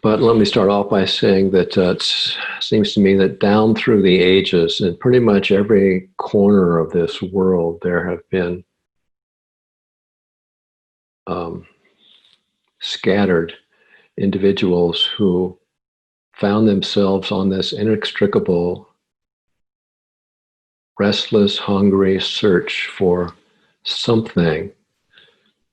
But let me start off by saying that it seems to me that down through the ages, in pretty much every corner of this world, there have been um, scattered individuals who found themselves on this inextricable, restless, hungry search for something.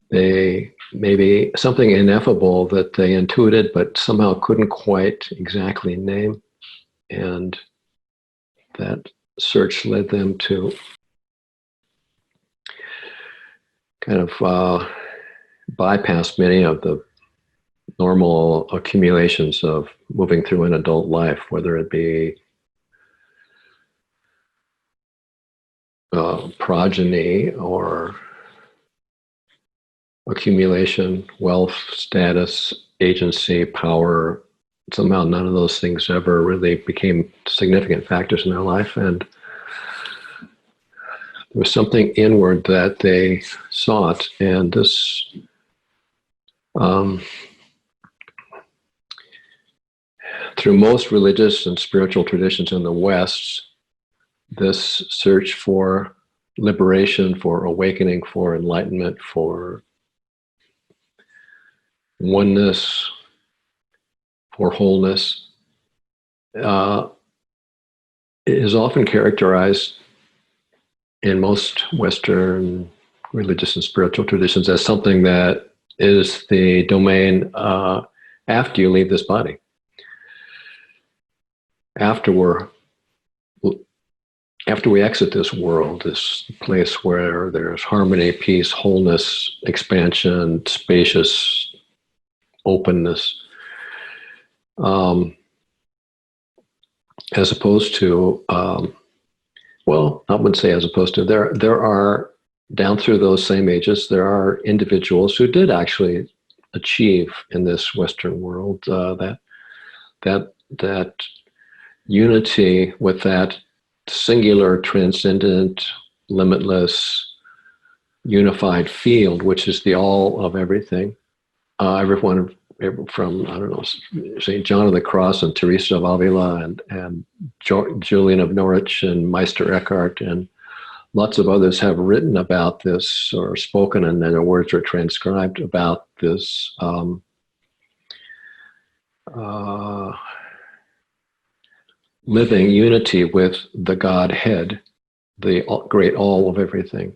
They maybe something ineffable that they intuited but somehow couldn't quite exactly name. And that search led them to kind of bypass many of the normal accumulations of moving through an adult life, whether it be progeny or accumulation, wealth, status, agency, power. Somehow none of those things ever really became significant factors in their life. And there was something inward that they sought. And this through most religious and spiritual traditions in the West, this search for liberation, for awakening, for enlightenment, for oneness, for wholeness, is often characterized in most Western religious and spiritual traditions as something that is the domain after you leave this body. After we exit this world, this place where there's harmony, peace, wholeness, expansion, spacious openness, as opposed to, well, I wouldn't say as opposed to, there are, down through those same ages, there are individuals who did actually achieve in this Western world that unity with that singular, transcendent, limitless, unified field, which is the all of everything. Everyone from, I don't know, St. John of the Cross and Teresa of Avila and Julian of Norwich and Meister Eckhart and lots of others have written about this or spoken, and then their words are transcribed about this living unity with the Godhead, the great all of everything.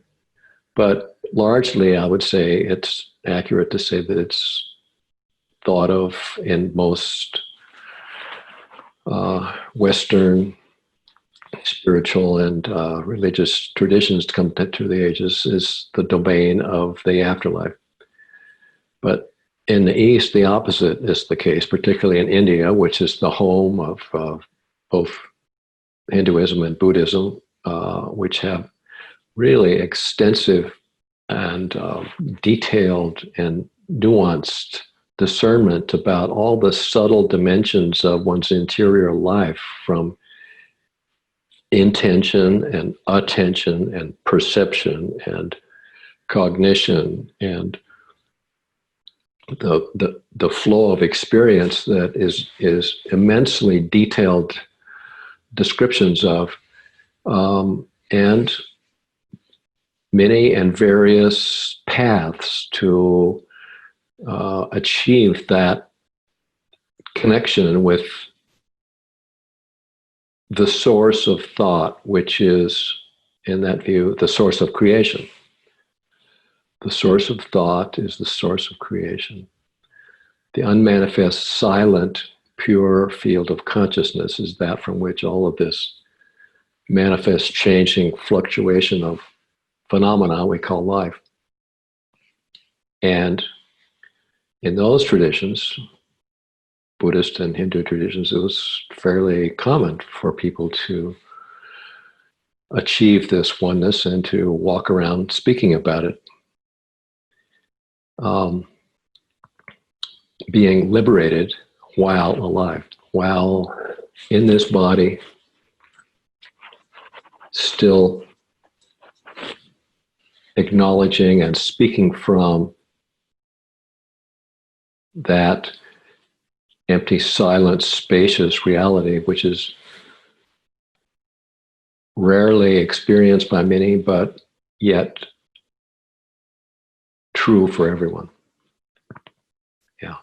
But largely, I would say it's accurate to say that it's thought of in most Western spiritual and religious traditions to come through the ages is the domain of the afterlife. But in the East, the opposite is the case, particularly in India, which is the home of both Hinduism and Buddhism, which have really extensive and detailed and nuanced discernment about all the subtle dimensions of one's interior life, from intention and attention and perception and cognition and the flow of experience that is immensely detailed descriptions of, and many and various paths to achieve that connection with the source of thought, which is, in that view, the source of creation. The source of thought is the source of creation. The unmanifest, silent, pure field of consciousness is that from which all of this manifest, changing fluctuation of phenomena we call life. And in those traditions, Buddhist and Hindu traditions, it was fairly common for people to achieve this oneness and to walk around speaking about it. Being liberated while alive, while in this body, still acknowledging and speaking from that empty, silent, spacious reality, which is rarely experienced by many, but yet true for everyone. Yeah.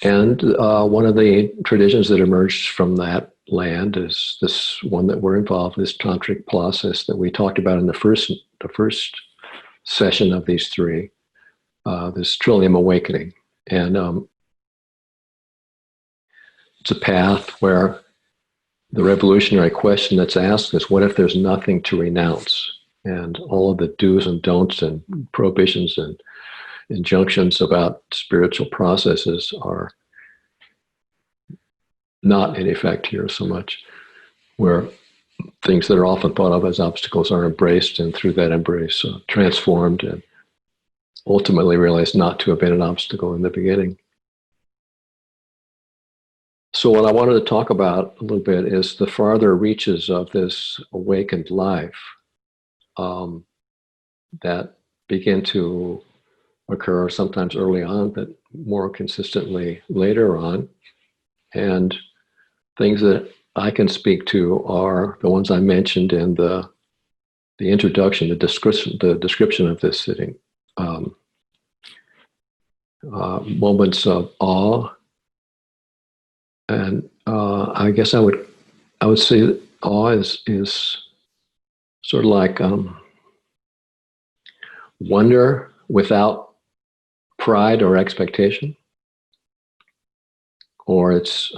And one of the traditions that emerged from that land is this one that we're involved in, this tantric process that we talked about in the first session of these three, this Trillium Awakening. And it's a path where the revolutionary question that's asked is, what if there's nothing to renounce? And all of the do's and don'ts and prohibitions and injunctions about spiritual processes are not in effect here so much, where things that are often thought of as obstacles are embraced, and through that embrace transformed and ultimately realized not to have been an obstacle in the beginning. So what I wanted to talk about a little bit is the farther reaches of this awakened life that begin to occur sometimes early on, but more consistently later on. And things that I can speak to are the ones I mentioned in the introduction, the description of this sitting. Moments of awe, and I guess I would say that awe is sort of like wonder without pride or expectation, or it's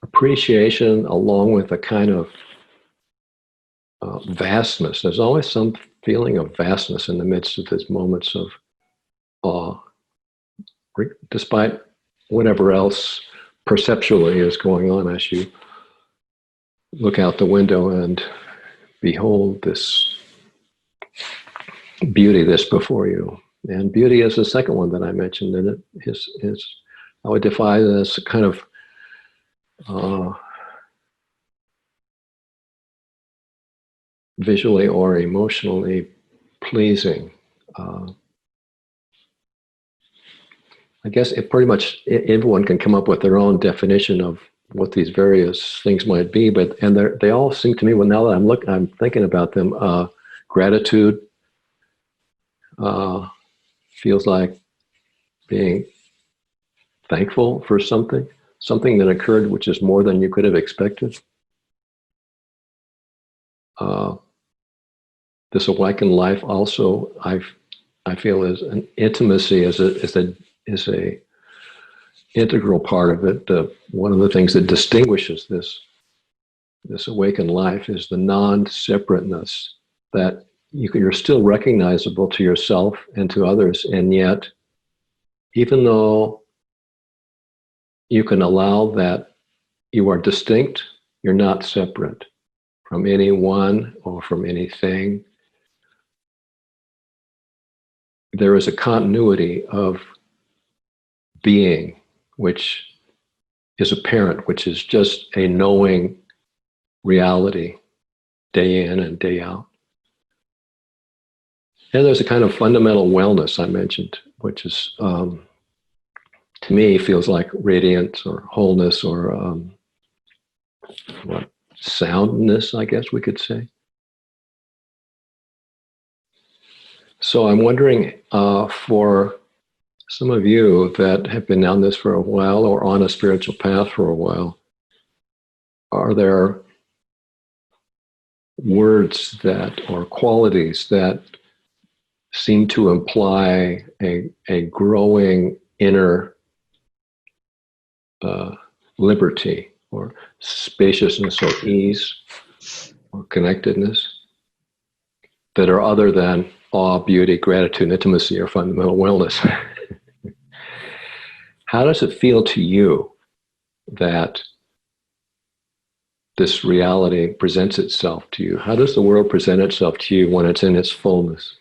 appreciation along with a kind of vastness. There's always some feeling of vastness in the midst of these moments of awe, despite whatever else perceptually is going on as you look out the window and behold this beauty that's before you. And beauty is the second one that I mentioned, and it is I would define it as kind of visually or emotionally pleasing. I guess it pretty much everyone can come up with their own definition of what these various things might be, but they all seem to me. Well, now that I'm thinking about them, gratitude feels like being thankful for something that occurred, which is more than you could have expected. This awakened life also, I feel, is an intimacy, is a integral part of it. One of the things that distinguishes this awakened life is the non-separateness, that you're still recognizable to yourself and to others, and yet, even though you can allow that you are distinct, you're not separate from anyone or from anything. There is a continuity of being, which is apparent, which is just a knowing reality day in and day out. And there's a kind of fundamental wellness I mentioned, which is, to me, feels like radiance or wholeness or soundness, I guess we could say. So I'm wondering, for some of you that have been on this for a while or on a spiritual path for a while, are there words or qualities that seem to imply a growing inner liberty or spaciousness or ease or connectedness that are other than awe, beauty, gratitude, intimacy, or fundamental wellness? How does it feel to you that this reality presents itself to you? How does the world present itself to you when it's in its fullness?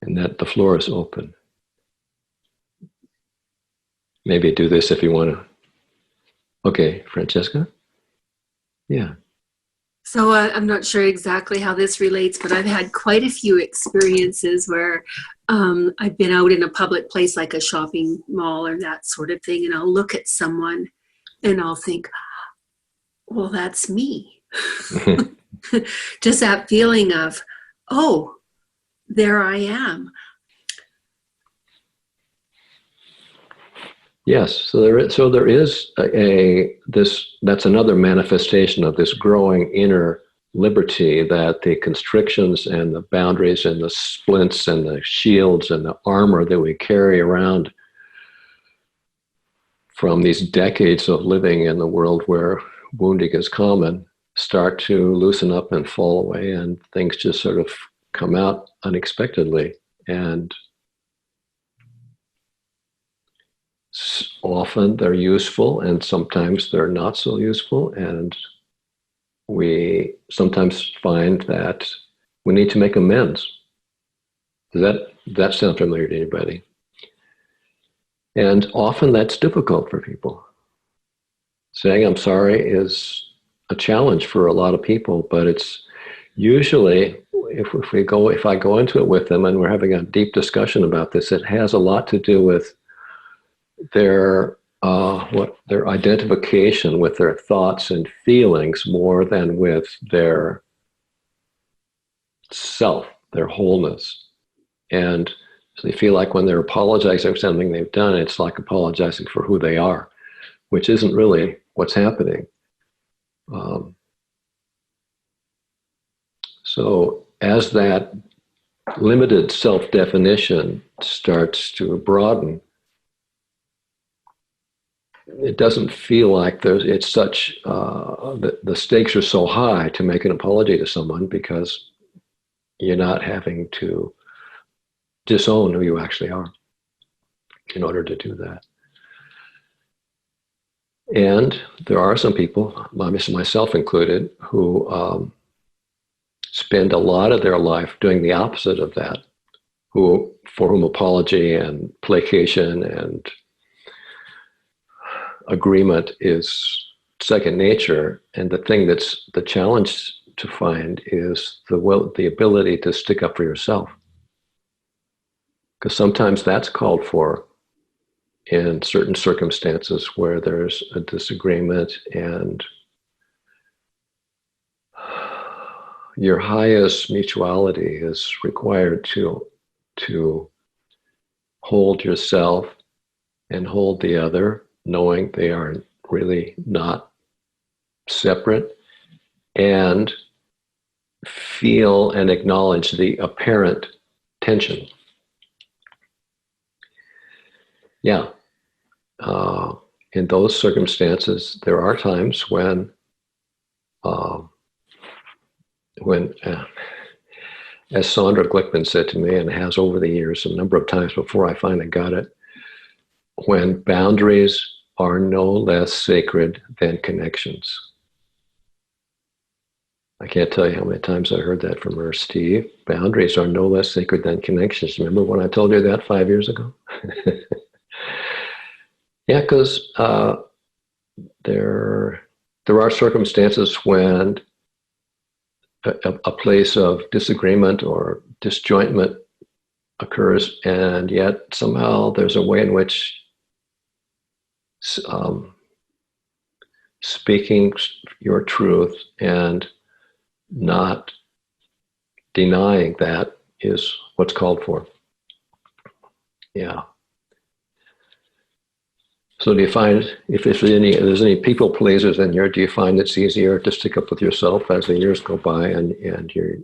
And that the floor is open. Maybe do this if you want to. Okay, Francesca? Yeah. So I'm not sure exactly how this relates, but I've had quite a few experiences where I've been out in a public place like a shopping mall or that sort of thing, and I'll look at someone and I'll think, well, that's me. Just that feeling of, oh, there I am. Yes, so there is this, that's another manifestation of this growing inner liberty, that the constrictions and the boundaries and the splints and the shields and the armor that we carry around from these decades of living in the world where wounding is common start to loosen up and fall away, and things just sort of come out unexpectedly. And often they're useful, and sometimes they're not so useful. And we sometimes find that we need to make amends. Does that sound familiar to anybody? And often that's difficult for people. Saying I'm sorry is a challenge for a lot of people, but it's usually, if I go into it with them and we're having a deep discussion about this, it has a lot to do with their their identification with their thoughts and feelings more than with their self, their wholeness. And so they feel like when they're apologizing for something they've done, it's like apologizing for who they are, which isn't really what's happening. So as that limited self-definition starts to broaden, it doesn't feel like it's such, the stakes are so high to make an apology to someone, because you're not having to disown who you actually are in order to do that. And there are some people, myself included, who spend a lot of their life doing the opposite of that, for whom apology and placation and agreement is second nature. And the thing that's the challenge to find is the ability to stick up for yourself, because sometimes that's called for in certain circumstances where there's a disagreement and your highest mutuality is required to hold yourself and hold the other, knowing they are really not separate, and feel and acknowledge the apparent tension. Yeah. In those circumstances, there are times when as Sandra Glickman said to me, and has over the years a number of times before I finally got it, when boundaries are no less sacred than connections. I can't tell you how many times I heard that from her. Steve, boundaries are no less sacred than connections. Remember when I told you that 5 years ago? Yeah, because there are circumstances when a place of disagreement or disjointment occurs, and yet somehow there's a way in which speaking your truth and not denying that is what's called for. Yeah. So do you find, if there's any people pleasers in here, do you find it's easier to stick up with yourself as the years go by, and you're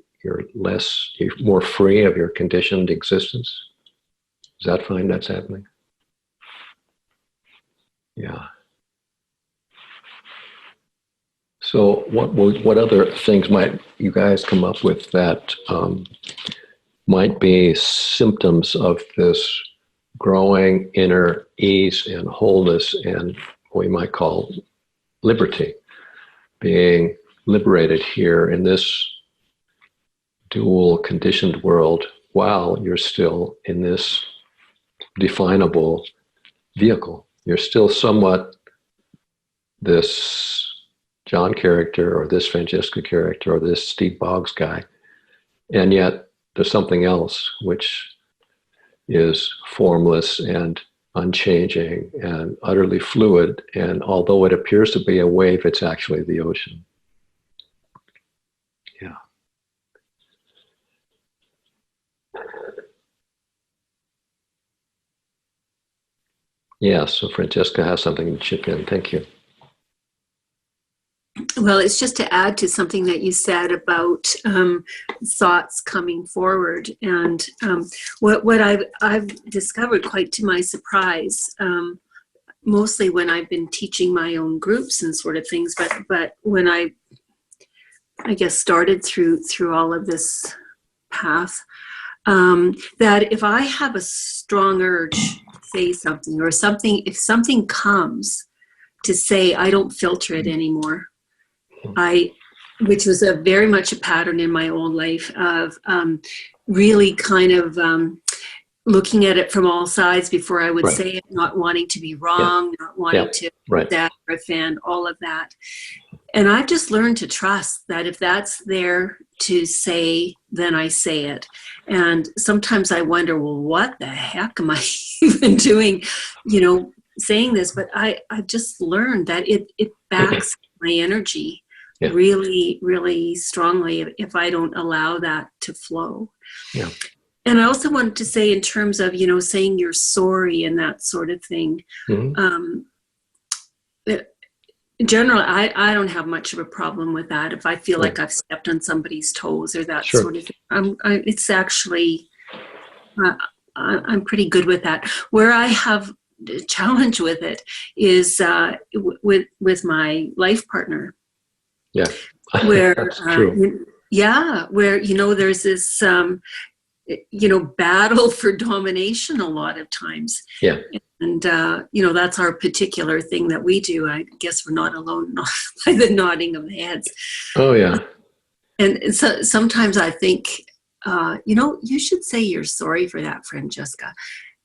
more free of your conditioned existence? Does that find that's happening? Yeah. So what other things might you guys come up with that might be symptoms of this growing inner ease and wholeness, and what we might call liberty, being liberated here in this dual conditioned world while you're still in this definable vehicle? You're still somewhat this John character or this Francesca character or this Steve Boggs guy. And yet there's something else which is formless and unchanging and utterly fluid. And although it appears to be a wave, it's actually the ocean. Yeah. Yeah, so Francesca has something to chip in. Thank you. Well, it's just to add to something that you said about thoughts coming forward, and what I've discovered, quite to my surprise, mostly when I've been teaching my own groups and sort of things, but when I guess started through all of this path, that if I have a strong urge to say something, or something, if something comes to say, I don't filter it anymore. Which was a very much a pattern in my own life of really kind of looking at it from all sides before I would Right. say it, not wanting to be wrong, not wanting to Right. that or offend, all of that. And I've just learned to trust that if that's there to say, then I say it. And sometimes I wonder, well, what the heck am I even doing, saying this? But I've just learned that it backs my energy really, really strongly if I don't allow that to flow. Yeah. And I also wanted to say, in terms of, saying you're sorry and that sort of thing, Mm-hmm. in general, I don't have much of a problem with that. If I feel like I've stepped on somebody's toes or that sort of thing, it's actually, I'm pretty good with that. Where I have a challenge with it is with my life partner. Yeah. Where That's true. Where there's this battle for domination a lot of times. Yeah. And that's our particular thing that we do. I guess we're not alone by the nodding of the heads. Oh yeah. And so sometimes I think you should say you're sorry for that, Francesca.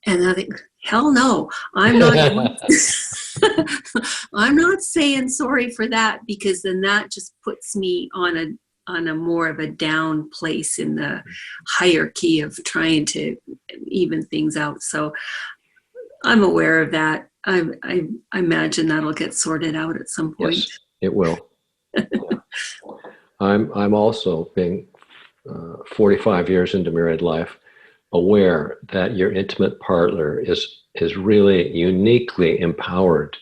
And I think, hell no, I'm not. I'm not saying sorry for that, because then that just puts me on a more of a down place in the hierarchy of trying to even things out. So I'm aware of that. I imagine that'll get sorted out at some point. Yes, it will. I'm also, being 45 years into married life, aware that your intimate partner is really uniquely empowered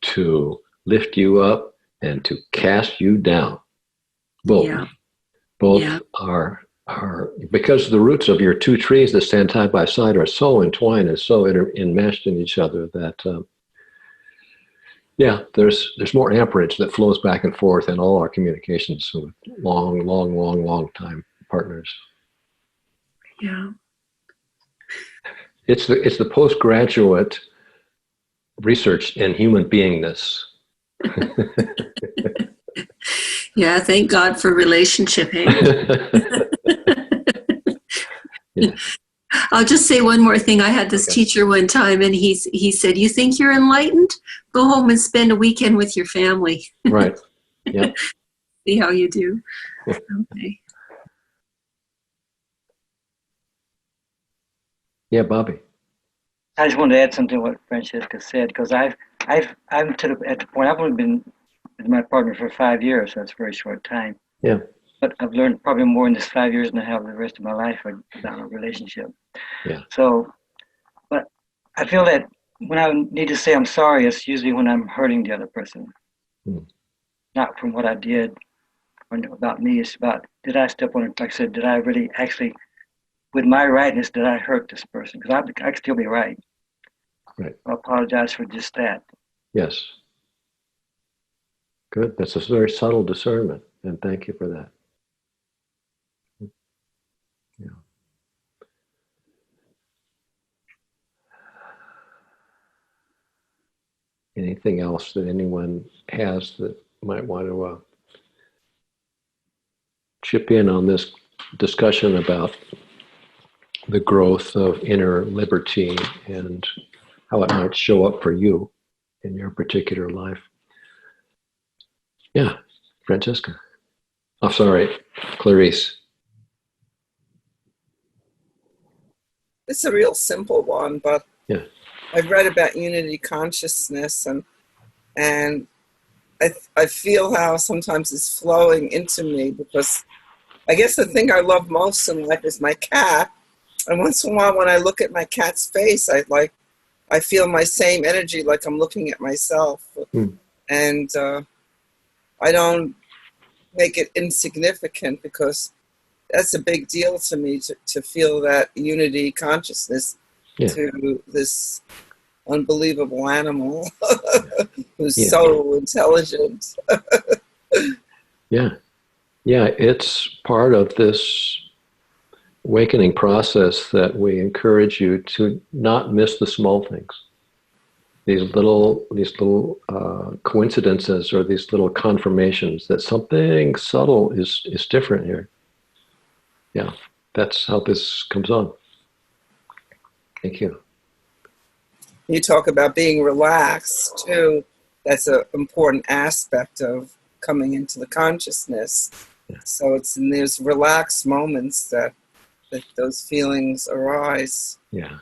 to lift you up and to cast you down. Both are because the roots of your two trees that stand side by side are so entwined and so enmeshed in each other that there's more amperage that flows back and forth in all our communications with long time partners. Yeah. It's the postgraduate research in human beingness. Yeah, thank God for relationship. Hey? Yeah. I'll just say one more thing. I had this teacher one time, and he said, "You think you're enlightened? Go home and spend a weekend with your family." Right. Yeah. See how you do. Okay. Yeah, Bobby. I just wanted to add something to what Francesca said, because I'm at the point, I've only been with my partner for 5 years, so that's a very short time. Yeah. But I've learned probably more in this 5 years than I have the rest of my life about a relationship. Yeah. So, but I feel that when I need to say I'm sorry, it's usually when I'm hurting the other person. Not from what I did or about me. It's about, did I step on it? Like I said, did I really actually, with my rightness, did I hurt this person? Because I can still be right. Right. I apologize for just that. Yes. Good. That's a very subtle discernment, and thank you for that. Yeah. Anything else that anyone has that might want to chip in on this discussion about the growth of inner liberty and how it might show up for you in your particular life? Yeah. Francesca. Oh, sorry, Clarice. It's a real simple one, but Yeah. I've read about unity consciousness, and I feel how sometimes it's flowing into me, because I guess the thing I love most in life is my cat. And once in a while when I look at my cat's face, I feel my same energy, like I'm looking at myself. And I don't make it insignificant, because that's a big deal to me, to feel that unity consciousness to this unbelievable animal who's so intelligent. Yeah, it's part of this awakening process that we encourage you to not miss the small things. These little coincidences, or these little confirmations that something subtle is different here. Yeah, that's how this comes on. Thank you. You talk about being relaxed too. That's an important aspect of coming into the consciousness. Yeah. So it's in those relaxed moments that those feelings arise. Yeah.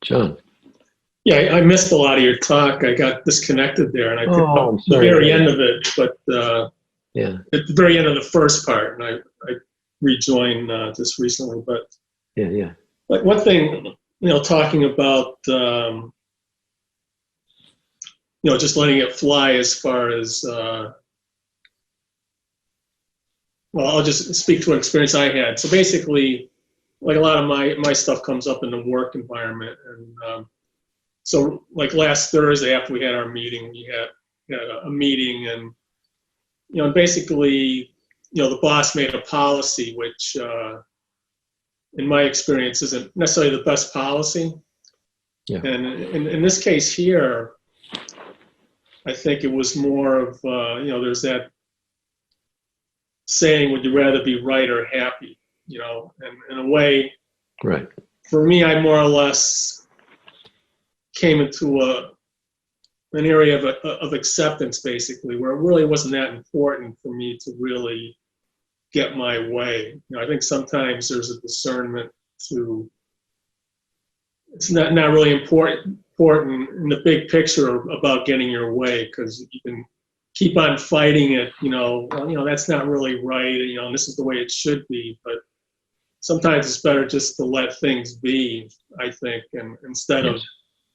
John. Yeah, I missed a lot of your talk. I got disconnected there, and I picked up the very end of it, but at the very end of the first part, and I rejoined just recently. But like one thing, talking about just letting it fly, as far as I'll just speak to an experience I had. So basically, like a lot of my stuff comes up in the work environment, and so like last Thursday after we had our meeting, we had a meeting, and basically, the boss made a policy which, in my experience, isn't necessarily the best policy. Yeah. And in this case here, I think it was more of, there's that saying, would you rather be right or happy? And in a way, right. For me, I more or less came into an area of acceptance, basically, where it really wasn't that important for me to really get my way. I think sometimes there's a discernment to, it's not really important in the big picture about getting your way, because you can keep on fighting it, that's not really right, and this is the way it should be. But sometimes it's better just to let things be, I think, and instead of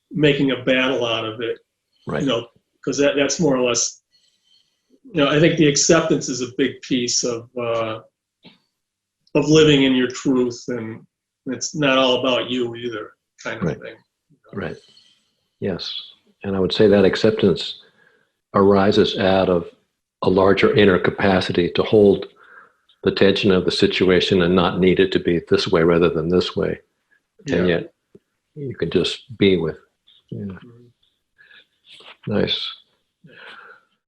making a battle out of it, right. Because that's more or less, I think the acceptance is a big piece of living in your truth, and it's not all about you either, kind of thing. Right. Yes. And I would say that acceptance arises out of a larger inner capacity to hold the tension of the situation and not need it to be this way rather than this way. Yeah. And yet you can just be with. Yeah. Nice.